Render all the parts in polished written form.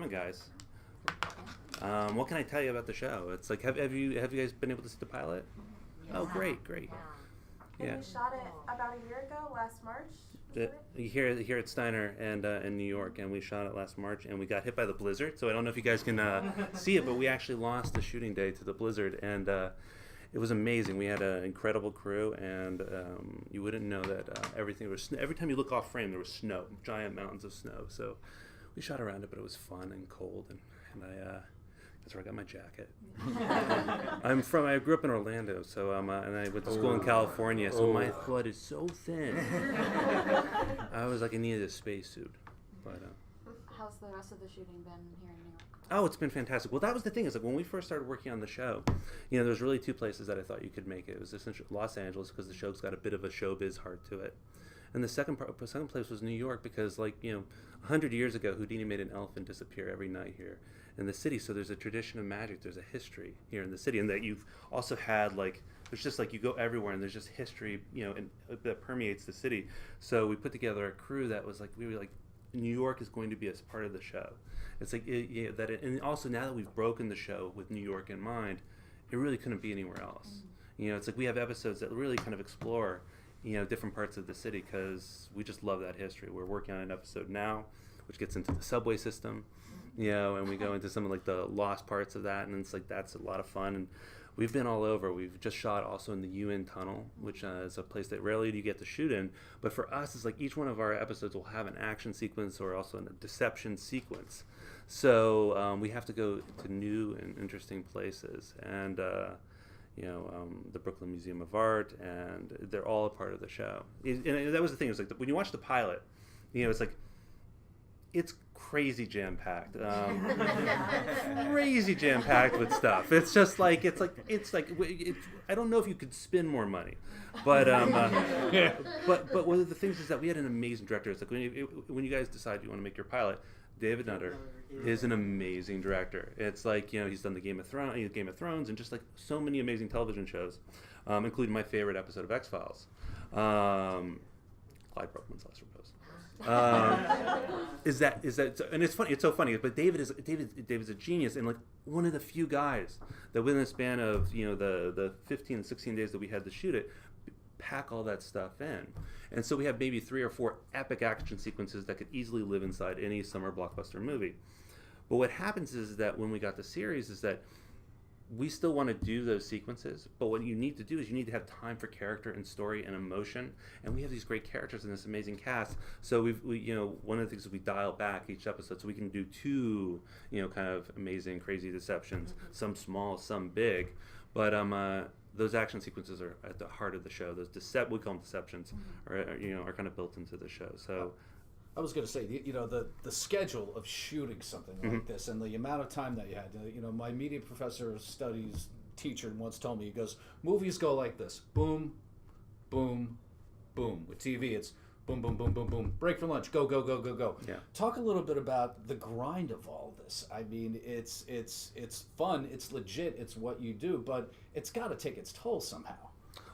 Guys. What can I tell you about the show? It's like, have you guys been able to see the pilot? Yeah. Oh, great. And we shot it about a year ago, last March. Here at Steiner and in New York, and we shot it last March, and we got hit by the blizzard. So I don't know if you guys can see it, but we actually lost the shooting day to the blizzard, and it was amazing. We had an incredible crew, and you wouldn't know that everything was every time you look off frame, there was snow, giant mountains of snow. So we shot around it, but it was fun and cold, and that's where I got my jacket. I grew up in Orlando, so and I went to school in California, so my blood is so thin. I was like, I needed a spacesuit, but. How's the rest of the shooting been here in New York? Oh, it's been fantastic. Well, that was the thing, is like when we first started working on the show, there was really two places that I thought you could make it. It was essentially Los Angeles, because the show's got a bit of a showbiz heart to it. And the second place was New York, because 100 years ago, Houdini made an elephant disappear every night here in the city. So there's a tradition of magic. There's a history here in the city, and that you've also had there's just you go everywhere, and there's just history, and that permeates the city. So we put together a crew that was we were New York is going to be a part of the show. It's and also now that we've broken the show with New York in mind, it really couldn't be anywhere else. It's we have episodes that really kind of explore different parts of the city, because we just love that history. We're working on an episode now which gets into the subway system, and we go into some of the lost parts of that, and it's that's a lot of fun. And we've been all over. We've just shot also in the UN Tunnel, which is a place that rarely do you get to shoot in, but for us it's each one of our episodes will have an action sequence or also a deception sequence. So we have to go to new and interesting places, and the Brooklyn Museum of Art, and they're all a part of the show. And that was the thing. It was when you watch the pilot, it's crazy jam-packed, crazy jam-packed with stuff. It's just I don't know if you could spend more money, but but one of the things is that we had an amazing director. It's when you guys decide you want to make your pilot, David Nutter is an amazing director. It's he's done the Game of Thrones, and just so many amazing television shows, including my favorite episode of X-Files, Clyde Brookman's Last Repose. Is that and it's funny. It's so funny. But David's a genius, and one of the few guys that within the span of the 15, 16 days that we had to shoot it, pack all that stuff in. And so we have maybe 3 or 4 epic action sequences that could easily live inside any summer blockbuster movie. But what happens is that when we got the series is that we still want to do those sequences, but what you need to do is you need to have time for character and story and emotion. And we have these great characters and this amazing cast. So we one of the things is we dial back each episode so we can do 2, kind of amazing, crazy deceptions, some small, some big. But those action sequences are at the heart of the show. Those we call them deceptions, are kind of built into the show. So. I was going to say, the schedule of shooting something like this and the amount of time that you had. My media professor of studies teacher once told me, he goes, movies go like this: boom, boom, boom. With TV, it's boom, boom, boom, boom, boom. Break for lunch. Go, go, go, go, go. Yeah. Talk a little bit about the grind of all this. I mean, it's fun. It's legit. It's what you do, but it's got to take its toll somehow.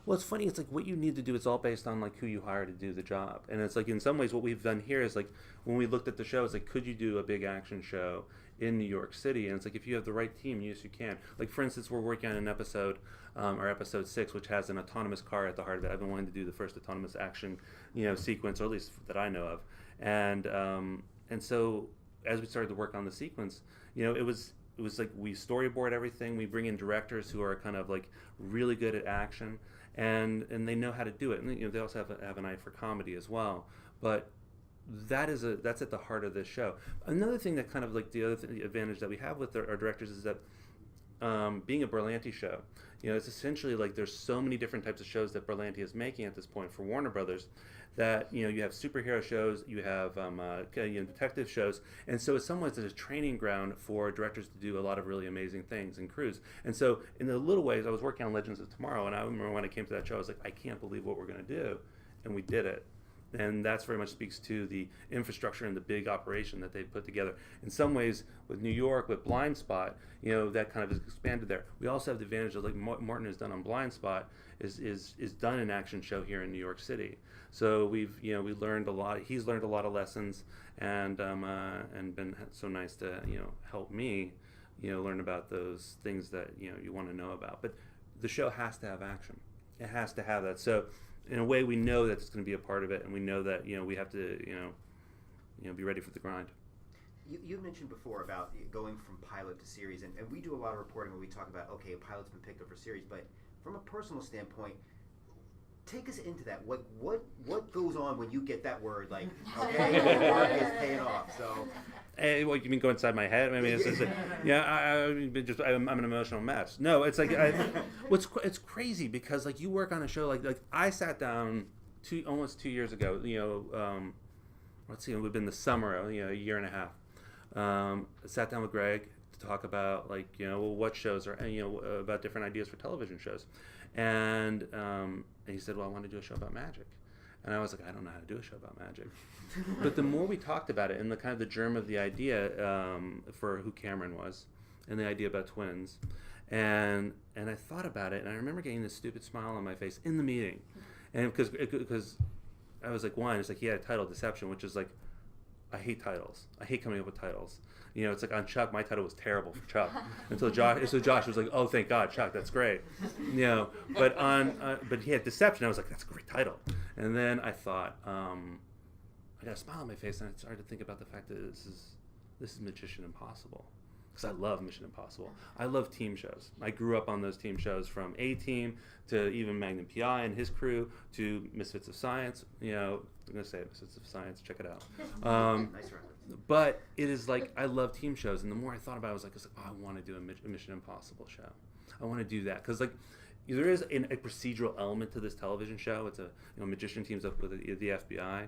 Well, it's funny. It's what you need to do. It's all based on who you hire to do the job, and it's in some ways what we've done here is when we looked at the show, it's could you do a big action show in New York City? And it's if you have the right team, yes, you can. For instance, we're working on an episode, our episode 6, which has an autonomous car at the heart of it. I've been wanting to do the first autonomous action, sequence, or at least that I know of, and so as we started to work on the sequence, it was we storyboard everything. We bring in directors who are kind of really good at action. And they know how to do it, and they also have an eye for comedy as well. But that's at the heart of this show. Another thing that kind of the other advantage that we have with our directors is that being a Berlanti show, it's essentially there's so many different types of shows that Berlanti is making at this point for Warner Brothers, that you have superhero shows, you have detective shows, and so in some ways it's a training ground for directors to do a lot of really amazing things and crews. And so in the little ways, I was working on Legends of Tomorrow, and I remember when I came to that show, I was I can't believe what we're going to do, and we did it. And that's very much speaks to the infrastructure and the big operation that they've put together. In some ways, with New York, with Blindspot, that kind of is expanded there. We also have the advantage of Martin has done on Blindspot is done an action show here in New York City. So we learned a lot. He's learned a lot of lessons, and been so nice to help me, learn about those things that you want to know about. But the show has to have action. It has to have that. So in a way, we know that it's going to be a part of it, and we know that we have to be ready for the grind. You mentioned before about going from pilot to series, and we do a lot of reporting where we talk about, okay, a pilot's been picked up for series, but from a personal standpoint, take us into that. What goes on when you get that word, like, okay, your work is paying off, so... What you mean, go inside my head? I mean, I'm an emotional mess. No, it's like, it's crazy because like you work on a show like I sat down almost 2 years ago. Let's see, it would have been the summer, a year and a half. Sat down with Greg to talk about what shows are about different ideas for television shows, and he said, well, I want to do a show about magic. And I was like, I don't know how to do a show about magic. But the more we talked about it, and the kind of the germ of the idea for who Cameron was, and the idea about twins, and I thought about it, and I remember getting this stupid smile on my face in the meeting, and because I was like, one, it's like he had a title, Deception, which is like, I hate titles. I hate coming up with titles. It's like on Chuck, my title was terrible for Chuck. Until Josh was like, oh, thank God, Chuck, that's great. But but he had Deception. I was like, that's a great title. And then I thought, I got a smile on my face, and I started to think about the fact that this is Mission Impossible. Because I love Mission Impossible. I love team shows. I grew up on those team shows, from A-Team to even Magnum P.I. and his crew to Misfits of Science. I'm going to say it, Misfits of Science. Check it out. Nice reference. But it is like, I love team shows. And the more I thought about it, I was like, oh, I want to do a Mission Impossible show. I want to do that. Because there is a procedural element to this television show. It's a magician teams up with the FBI.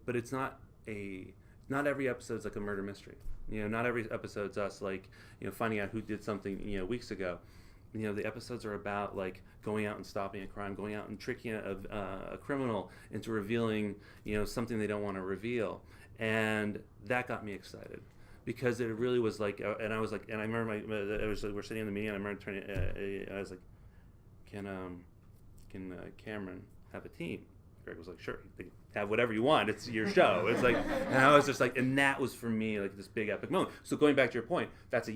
But it's not every episode's like a murder mystery. Not every episode's us finding out who did something weeks ago. The episodes are about like going out and stopping a crime, going out and tricking a criminal into revealing something they don't want to reveal, and that got me excited because it really was like, and I was like, and I remember we're sitting in the meeting, and I remember turning, I was like, can Cameron have a team? Greg was like, sure, have whatever you want. It's your show. It's like, and I was just like, and that was for me like this big epic moment. So going back to your point, that's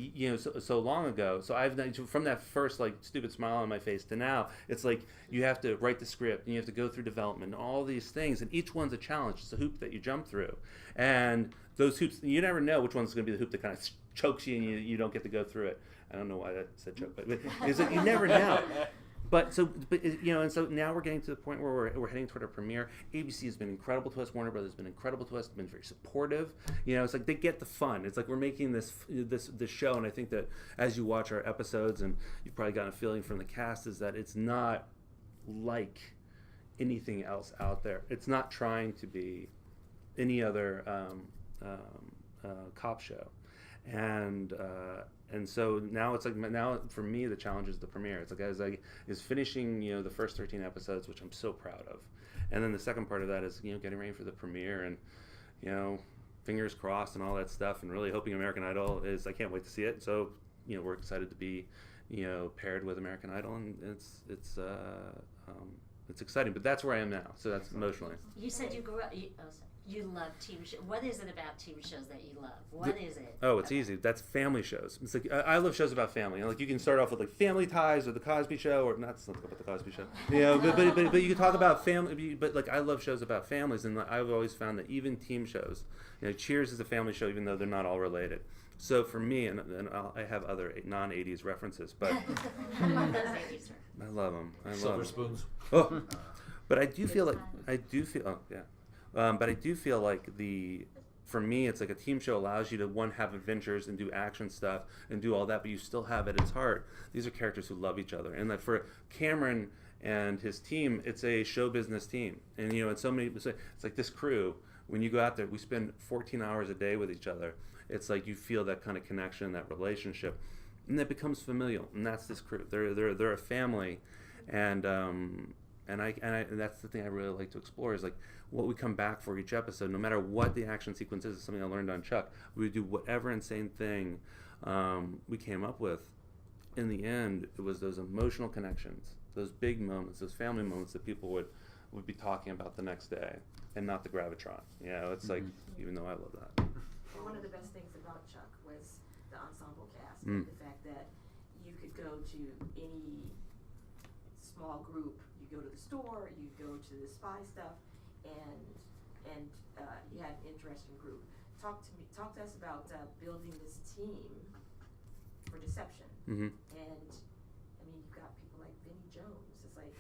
so long ago. So I've done, from that first like stupid smile on my face to now, it's like you have to write the script and you have to go through development and all these things, and each one's a challenge. It's a hoop that you jump through, and those hoops, you never know which one's going to be the hoop that kind of chokes you and you don't get to go through it. I don't know why that said choke, but it's like you never know. And so now we're getting to the point where we're heading toward a premiere. ABC has been incredible to us. Warner Brothers has been incredible to us. Been very supportive. It's like they get the fun. It's like we're making this show, and I think that as you watch our episodes, and you've probably gotten a feeling from the cast, is that it's not like anything else out there. It's not trying to be any other cop show, and so now it's like, now for me the challenge is the premiere. It's like is finishing the first 13 episodes, which I'm so proud of, and then the second part of that is getting ready for the premiere, and fingers crossed and all that stuff, and really hoping American Idol is, I can't wait to see it. So we're excited to be paired with American Idol, and it's exciting. But that's where I am now. So that's emotionally. You said you grew up. You love TV shows. What is it about TV shows that you love? What is it? Oh, it's easy. That's family shows. It's like I love shows about family. Like you can start off with like Family Ties or The Cosby Show, or not something about The Cosby Show. But you can talk about family. But like I love shows about families, and I've always found that even team shows. Cheers is a family show, even though they're not all related. So for me, and I have other non-80s references, but I love those 80s. I love them. Silver spoons. Oh, but I do feel like but I do feel like for me, it's like a team show allows you to have adventures and do action stuff and do all that, but you still have at its heart, these are characters who love each other. And like for Cameron and his team, it's a show business team. And and so many, it's like this crew, when you go out there, we spend 14 hours a day with each other. It's like you feel that kind of connection, that relationship, and that becomes familial. And that's this crew. They're a family, and that's the thing I really like to explore, is like what we come back for each episode, no matter what the action sequence is. Something I learned on Chuck. We would do whatever insane thing we came up with. In the end, it was those emotional connections, those big moments, those family moments that people would be talking about the next day, and not the Gravitron. You know, it's like, even though I love that. And one of the best things about Chuck was the ensemble cast. Mm. The fact that you could go to any small group, you go to the store, you go to the spy stuff, and you had an interesting group. Talk to us about building this team for Deception. Mm-hmm. And I mean, you've got people like Vinnie Jones. It's like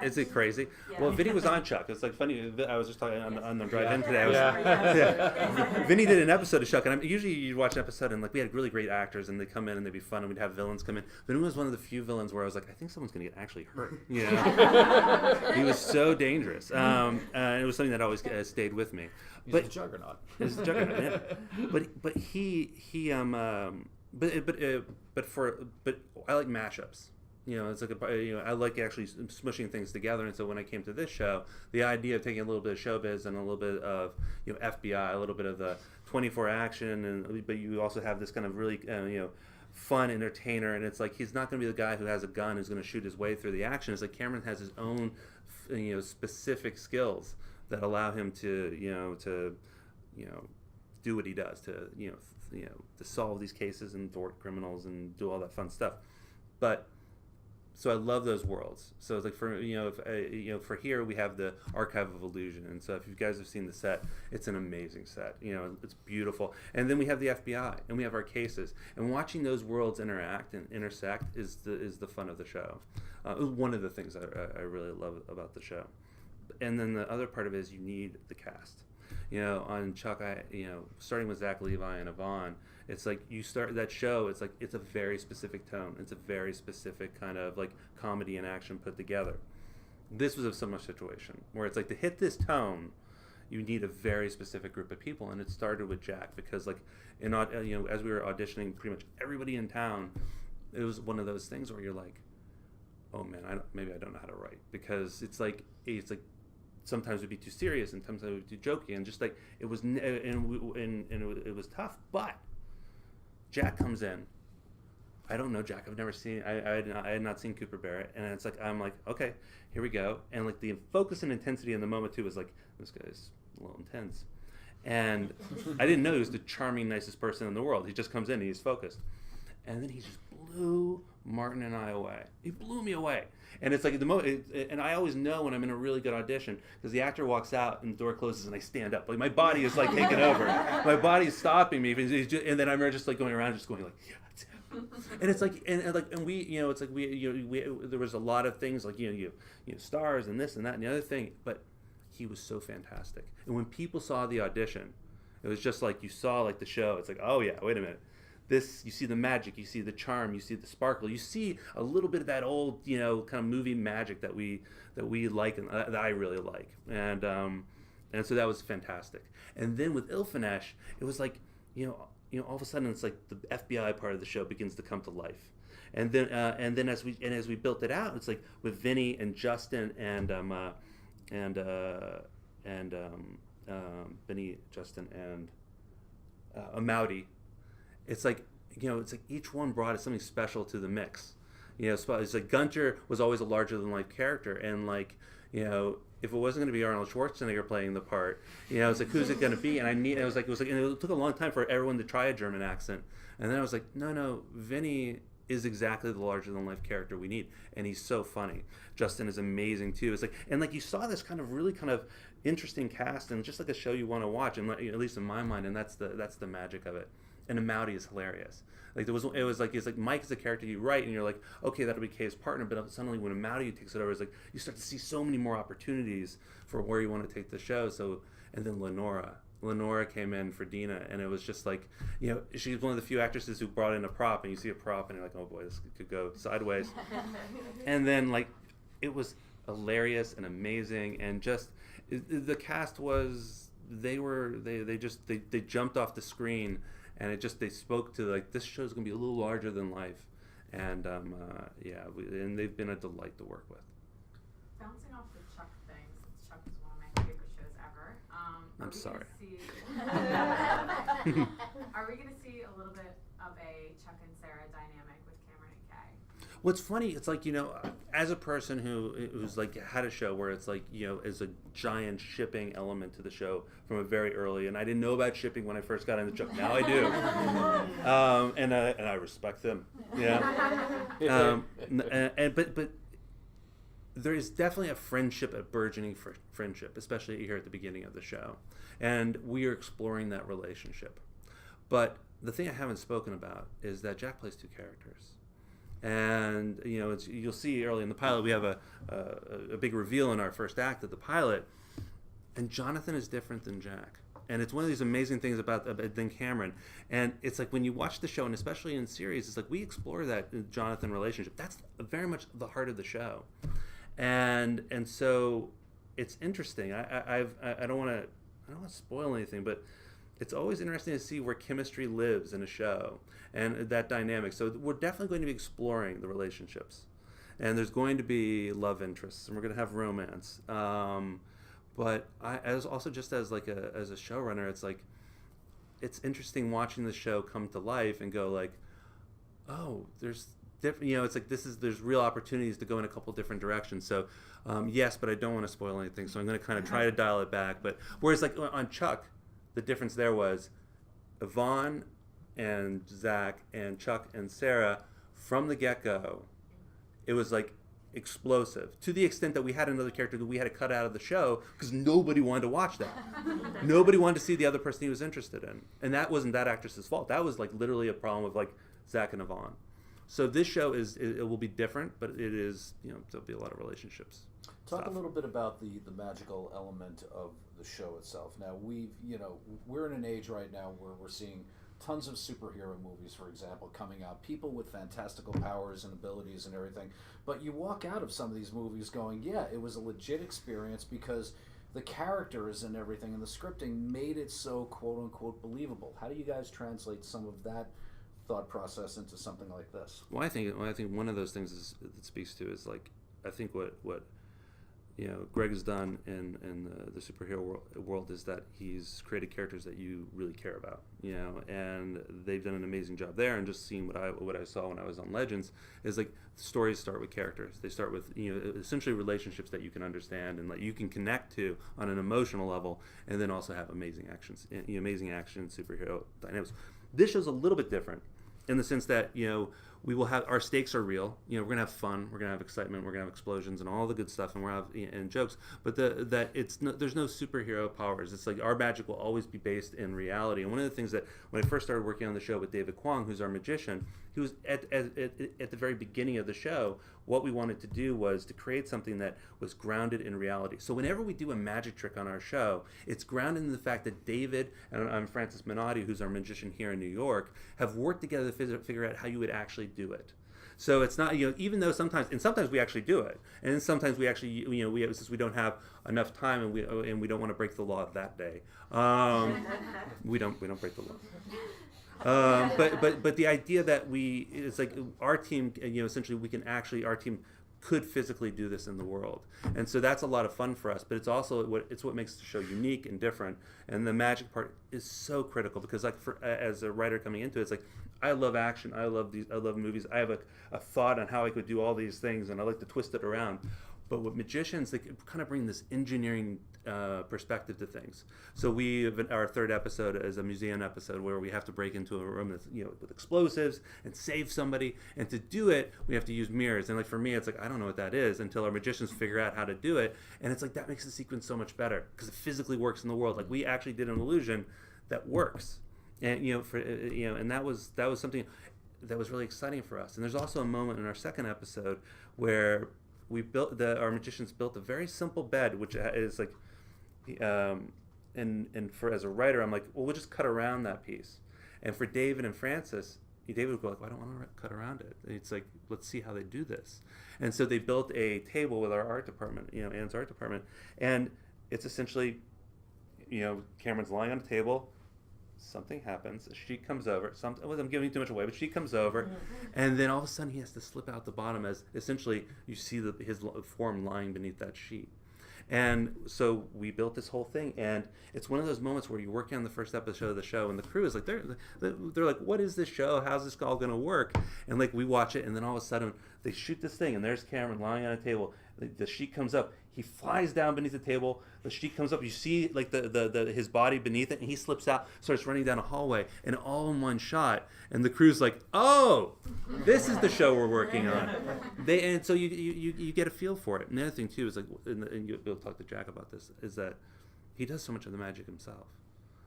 Is it crazy? Yeah. Well, Vinny was on Chuck. It's like funny. I was just talking on the drive in today. Yeah. Vinny did an episode of Chuck, and usually you'd watch an episode and like we had really great actors, and they'd come in and they'd be fun, and we'd have villains come in. Vinny was one of the few villains where I was like, I think someone's going to get actually hurt. You know? He was so dangerous. And it was something that always stayed with me. He's But a juggernaut. He's a juggernaut. Yeah. But I like mashups. You know, it's like I like actually smushing things together. And so when I came to this show, the idea of taking a little bit of showbiz and a little bit of FBI, a little bit of the 24 action, but you also have this kind of really fun entertainer. And it's like he's not going to be the guy who has a gun who's going to shoot his way through the action. It's like Cameron has his own specific skills that allow him to do what he does to solve these cases and thwart criminals and do all that fun stuff. But so I love those worlds. So it's like for here we have the Archive of Illusion, and so if you guys have seen the set, it's an amazing set. It's beautiful. And then we have the FBI, and we have our cases, and watching those worlds interact and intersect is the fun of the show. It was one of the things I really love about the show. And then the other part of it is you need the cast. On Chuck, starting with Zach Levi and Yvonne, it's like you start that show, it's like it's a very specific tone. It's a very specific kind of like comedy and action put together. This was a similar situation where it's like to hit this tone, you need a very specific group of people, and it started with Jack because like as we were auditioning pretty much everybody in town, it was one of those things where you're like, oh man, maybe I don't know how to write, because it's like sometimes it'd be too serious and sometimes it would be too jokey, and just like it was it was tough. But Jack comes in. I don't know Jack. I've never seen. I had not seen Cooper Barrett, and it's like I'm like, okay, here we go. And like the focus and intensity in the moment too was like, this guy's a little intense, and I didn't know he was the charming, nicest person in the world. He just comes in and he's focused, and then he just blew Martin and I away. He blew me away. And it's like and I always know when I'm in a really good audition because the actor walks out and the door closes and I stand up. Like my body is like taking over. My body's stopping me. And then I'm just like going around, just going like, yeah. And it's like, and we, it's like we there was a lot of things like stars and this and that and the other thing, but he was so fantastic. And when people saw the audition, it was just like you saw like the show. It's like, oh yeah, wait a minute. This, you see the magic, you see the charm, you see the sparkle, you see a little bit of that old, kind of movie magic that we like and that I really like, and so that was fantastic. And then with Ilfenesh, it was like, all of a sudden it's like the FBI part of the show begins to come to life, and then as we built it out, it's like with Vinny and Justin and Vinny, Justin, and Amoudy. It's like each one brought something special to the mix. It's like Gunter was always a larger than life character, and like if it wasn't going to be Arnold Schwarzenegger playing the part, it's like who's it going to be? And and it took a long time for everyone to try a German accent, and then I was like, no, Vinny is exactly the larger than life character we need, and he's so funny. Justin is amazing too. It's like, and like you saw this kind of really kind of interesting cast, and just like a show you want to watch, and at least in my mind, and that's the magic of it. And Amoudy is hilarious. Like it's like Mike is a character you write, and you're like, okay, that'll be Kay's partner. But suddenly when Amoudy takes it over, it's like you start to see so many more opportunities for where you want to take the show. So, and then Lenora came in for Dina, and it was just like, she's one of the few actresses who brought in a prop, and you see a prop, and you're like, oh boy, this could go sideways. And then like, it was hilarious and amazing, and just the cast was they jumped off the screen. And they spoke to like, this show's gonna be a little larger than life, and and they've been a delight to work with. Bouncing off the Chuck thing, since Chuck is one of my favorite shows ever. I'm sorry. Are we gonna see a little bit of a Chuck and Sarah dynamic with Cameron and Kay? What's funny, it's like, as a person who's like had a show where it's like, is a giant shipping element to the show from a very early, and I didn't know about shipping when I first got into the show. Now I do. And I respect them. Yeah. But there is definitely a friendship, a burgeoning friendship, especially here at the beginning of the show. And we are exploring that relationship. But the thing I haven't spoken about is that Jack plays two characters. And you'll see early in the pilot we have a big reveal in our first act of the pilot, and Jonathan is different than Jack, and it's one of these amazing things about than Cameron. And it's like when you watch the show, and especially in series, it's like we explore that Jonathan relationship. That's very much the heart of the show, and so it's interesting. I don't want to spoil anything, but it's always interesting to see where chemistry lives in a show and that dynamic. So we're definitely going to be exploring the relationships, and there's going to be love interests, and we're going to have romance. But as a showrunner, it's like it's interesting watching the show come to life and go like, oh, there's different. It's like there's real opportunities to go in a couple different directions. So yes, but I don't want to spoil anything. So I'm going to kind of try to dial it back. But whereas like on Chuck, the difference there was Yvonne and Zach and Chuck and Sarah from the get-go, it was like explosive to the extent that we had another character that we had to cut out of the show because nobody wanted to watch that. Nobody wanted to see the other person he was interested in, and that wasn't that actress's fault. That was like literally a problem of like Zach and Yvonne. So this show it will be different, but it is there'll be a lot of relationships. Talk a little bit about the magical element of the show itself. Now we're in an age right now where we're seeing tons of superhero movies, for example, coming out, people with fantastical powers and abilities and everything. But you walk out of some of these movies going, yeah, it was a legit experience because the characters and everything and the scripting made it so quote unquote believable. How do you guys translate some of that thought process into something like this? Well, I think one of those things that speaks to is like, I think what Greg has done in the superhero world is that he's created characters that you really care about, and they've done an amazing job there. And just seeing what I saw when I was on Legends is like stories start with characters. They start with essentially relationships that you can understand and that you can connect to on an emotional level, and then also have amazing action superhero dynamics. This show's a little bit different in the sense that we will have our stakes are real. We're gonna have fun. We're gonna have excitement. We're gonna have explosions and all the good stuff, and we're gonna have and jokes. But there's no superhero powers. It's like our magic will always be based in reality. And one of the things that when I first started working on the show with David Kwong, who's our magician, he was at the very beginning of the show. What we wanted to do was to create something that was grounded in reality. So whenever we do a magic trick on our show, it's grounded in the fact that David and Francis Minotti, who's our magician here in New York, have worked together to figure out how you would actually do it. So it's not, even though sometimes we actually do it, and then sometimes we actually, since we don't have enough time and we don't want to break the law that day, we don't break the law. But the idea that it's like our team, essentially our team could physically do this in the world, and so that's a lot of fun for us. But it's also what makes the show unique and different, and the magic part is so critical because like as a writer coming into it, it's like I love action, I love movies, I have a thought on how I could do all these things, and I like to twist it around. But with magicians, they kind of bring this engineering perspective to things. So our third episode is a museum episode where we have to break into a room that's, with explosives and save somebody. And to do it, we have to use mirrors. And like for me, it's like I don't know what that is until our magicians figure out how to do it. And it's like that makes the sequence so much better because it physically works in the world. Like we actually did an illusion that works. And and that was something that was really exciting for us. And there's also a moment in our second episode where our magicians built a very simple bed, which is like, and for as a writer, I'm like, well, we'll just cut around that piece. And for David and Francis, David would go like, well, I don't want to cut around it. And it's like, let's see how they do this. And so they built a table with our art department, Anne's art department, and it's essentially, Cameron's lying on a table. Something happens. A sheet comes over. I'm giving too much away, but she comes over, and then all of a sudden he has to slip out the bottom as essentially you see his form lying beneath that sheet. And so we built this whole thing, and it's one of those moments where you're working on the first episode of the show, and the crew is like, they're like, what is this show? How's this all going to work? And like we watch it, and then all of a sudden they shoot this thing, and there's Cameron lying on a table. The sheet comes up. He flies down beneath the table. The sheet comes up. You see like the his body beneath it, and he slips out, starts running down a hallway, and all in one shot. And the crew's like, "Oh, this is the show we're working on." And so you get a feel for it. And the other thing too is like, and you'll talk to Jack about this, is that he does so much of the magic himself.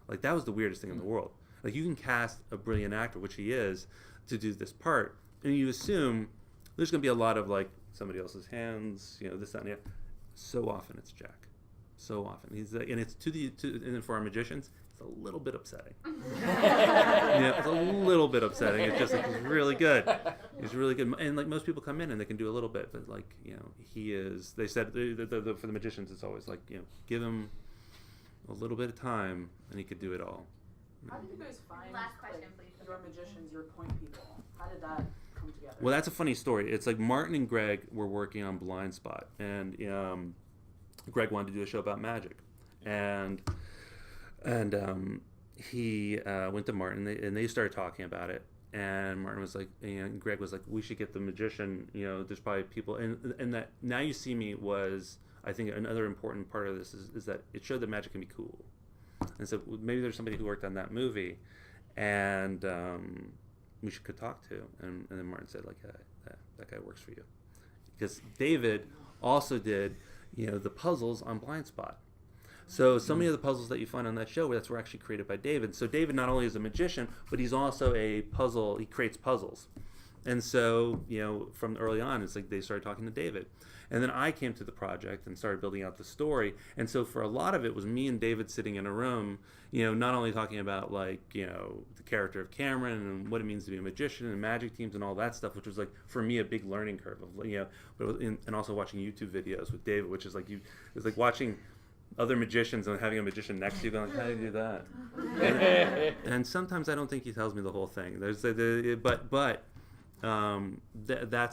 Like that was the weirdest thing in the world. Like you can cast a brilliant actor, which he is, to do this part, and you assume there's going to be a lot of like somebody else's hands, this, that, and the other. So often it's Jack. So often he's and it's and for our magicians, it's a little bit upsetting. It's a little bit upsetting. It's just like he's really good. He's really good, and like most people come in and they can do a little bit, but like he is. They said for the magicians, it's always like give him a little bit of time and he could do it all. How did you guys find Last question, please. your magicians, your point people? How did that come together? Well, that's a funny story. It's like Martin and Greg were working on Blindspot, and Greg wanted to do a show about magic, and he went to Martin, and they started talking about it. And Martin was like, and Greg was like, we should get the magician. There's probably people, and that Now You See Me was, I think, another important part of this is that it showed that magic can be cool, and so maybe there's somebody who worked on that movie, and we could talk to. And then Martin said, like, that guy works for you. Because David also did, the puzzles on Blindspot. So many of the puzzles that you find on that show, were actually created by David. So David not only is a magician, but he's also he creates puzzles. And so, from early on, it's like they started talking to David. And then I came to the project and started building out the story. And so for a lot of it was me and David sitting in a room, not only talking about like, the character of Cameron and what it means to be a magician and magic teams and all that stuff, which was like, for me, a big learning curve of, and also watching YouTube videos with David, which is like, it's like watching other magicians and having a magician next to you going, how do you do that? And sometimes I don't think he tells me the whole thing. That's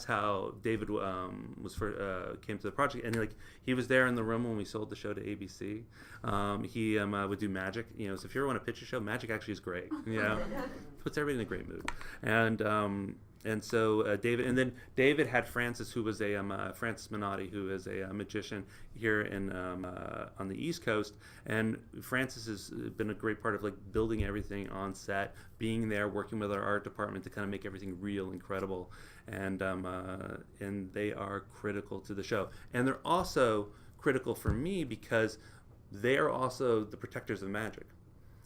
how David came to the project, and he was there in the room when we sold the show to ABC. He would do magic, so if you ever want to pitch a show, magic actually is great. Puts everybody in a great mood, and so David had Francis, who was Francis Minotti, who is a magician here on the East Coast, and Francis has been a great part of like building everything on set, being there, working with our art department to kind of make everything real and credible, and they are critical to the show, and they're also critical for me because they are also the protectors of magic.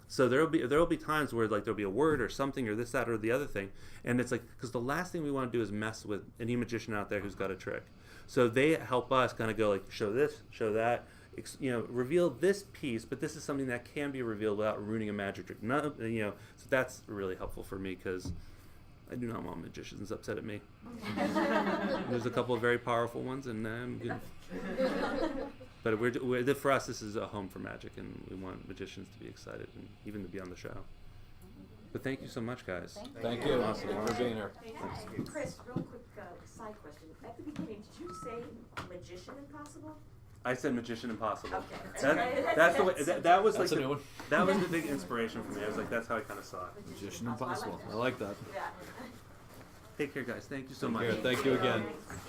So there'll be times where like there'll be a word or something or this, that, or the other thing, and it's like, because the last thing we want to do is mess with any magician out there who's got a trick. So they help us kind of go like, show this, show that, reveal this piece, but this is something that can be revealed without ruining a magic trick. So that's really helpful for me because I do not want magicians upset at me. There's a couple of very powerful ones, and but for us, this is a home for magic, and we want magicians to be excited and even to be on the show. But thank you so much, guys. Thank you. Awesome. For being here. Chris, real quick side question. At the beginning, did you say Magician Impossible? I said Magician Impossible. Okay. That's the way. That was like That's a new one. That was the big inspiration for me. I was like, that's how I kind of saw it. Magician Impossible. I like that. Yeah. Take care, guys. Thank you so Take much. care. Thank you again. Thanks.